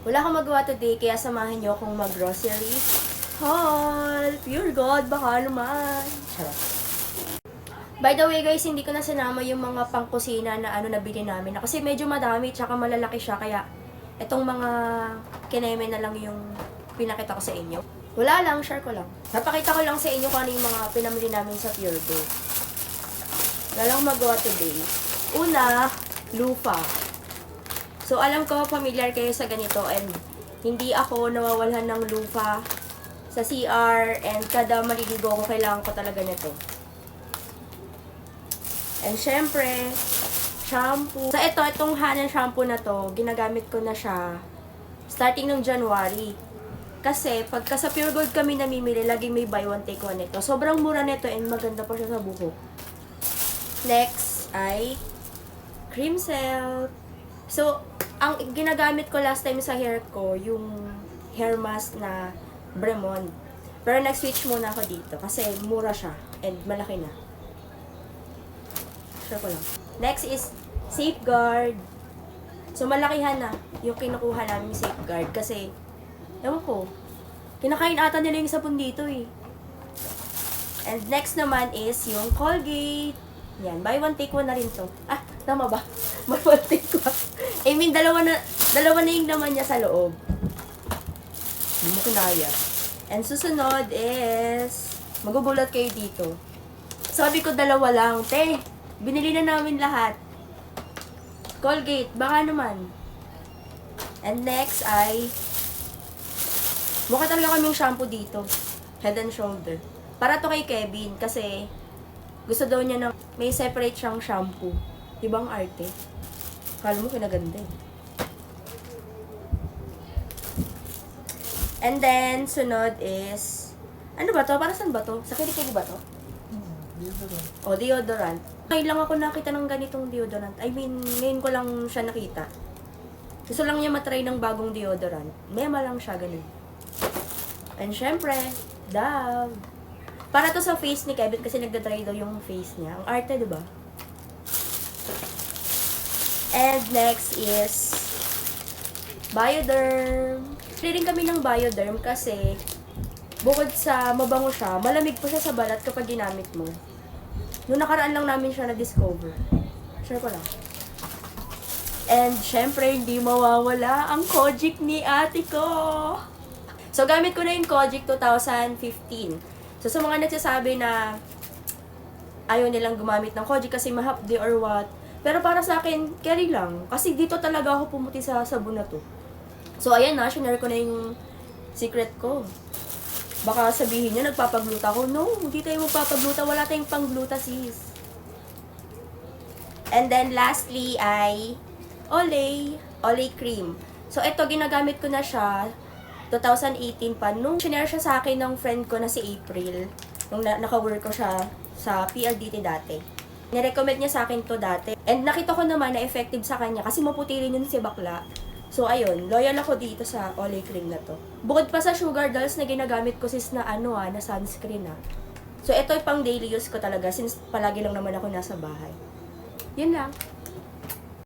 Wala akong magawa today, kaya samahan niyo akong mag-grocery haul. Pure God, baka naman. Charot. By the way guys, hindi ko na sinama yung mga pangkusina na nabili namin. Kasi medyo madami, tsaka malalaki siya. Kaya itong mga kineme na lang yung pinakita ko sa inyo. Wala lang, share ko lang. Napakita ko lang sa inyo kung ano yung mga pinamili namin sa Pure God. Wala lang magawa today. Una, lupa. So, alam ko, familiar kayo sa ganito and hindi ako nawawalhan ng lupa sa CR and kada maliligo ko, kailangan ko talaga nito. And syempre, shampoo. Sa itong Hanan shampoo na to, ginagamit ko na siya starting ng January. Kasi, pagka sa Pure Gold kami namimili, lagi may buy one take one nito. Sobrang mura nito and maganda pa siya sa buhok. Next ay cream silk. So, ang ginagamit ko last time sa hair ko, yung hair mask na Bremond. Pero nag-switch muna ako dito kasi mura siya and malaki na. Sure ko lang. Next is Safeguard. So, malakihan na yung kinukuha namin Safeguard kasi, ewan ko, kinakain ata nila yung sabon dito eh. And next naman is yung Colgate. Yan, buy one take one na rin to. Ah, tama ba? Buy one take one. I mean, dalawa na yung naman niya sa loob. Hindi mo kinaya. And susunod is, magugulat kayo dito. Sabi ko dalawa lang. Te, binili na namin lahat. Colgate, baka naman. And next ay, mukha talaga kaming shampoo dito. Head and Shoulder. Para to kay Kevin kasi gusto daw niya na may separate siyang shampoo. Ibang arte. Kala mo kinaganda eh. And then, sunod is, ano ba to? Para saan ba to? Sa kilikili ba to? Deodorant. O, deodorant. Ngayon lang ako nakita ng ganitong deodorant. I mean, ngayon ko lang siya nakita. Gusto lang niya matry ng bagong deodorant. Mema lang siya, ganun. And syempre, Dove. Para to sa face ni Kevin kasi nagda-dry daw yung face niya. Ang arte, diba? And next is Bioderm. Pili rin kami ng Bioderm kasi bukod sa mabango siya, malamig po siya sa balat kapag ginamit mo. Noong nakaraan lang namin siya na-discover. Share ko lang. And syempre, hindi mawawala ang Kojic ni ate ko. So, gamit ko na yung Kojic 2015. So, sa mga nagsasabi na ayaw nilang gumamit ng Kojic kasi mahapdi or what, pero para sa akin, carry lang. Kasi dito talaga ako pumuti sa sabon na to. So, ayan na, share ko na yung secret ko. Baka sabihin nyo, nagpapagluta ako. No, hindi tayo magpapagluta. Wala tayong panggluta, sis. And then, lastly ay Olay Cream. So, ito, ginagamit ko na siya 2018 pa. Nung sinare siya sa akin ng friend ko na si April, nung naka-work ko siya sa PLDT dati. Nirecommend niya sa akin to dati. And nakita ko naman na effective sa kanya kasi maputi rin yun si bakla. So, ayun, loyal ako dito sa Olay Cream na to. Bukod pa sa Sugar Dolls na ginagamit ko sis na na sunscreen So, ito yung pang daily use ko talaga since palagi lang naman ako nasa bahay. Yun lang.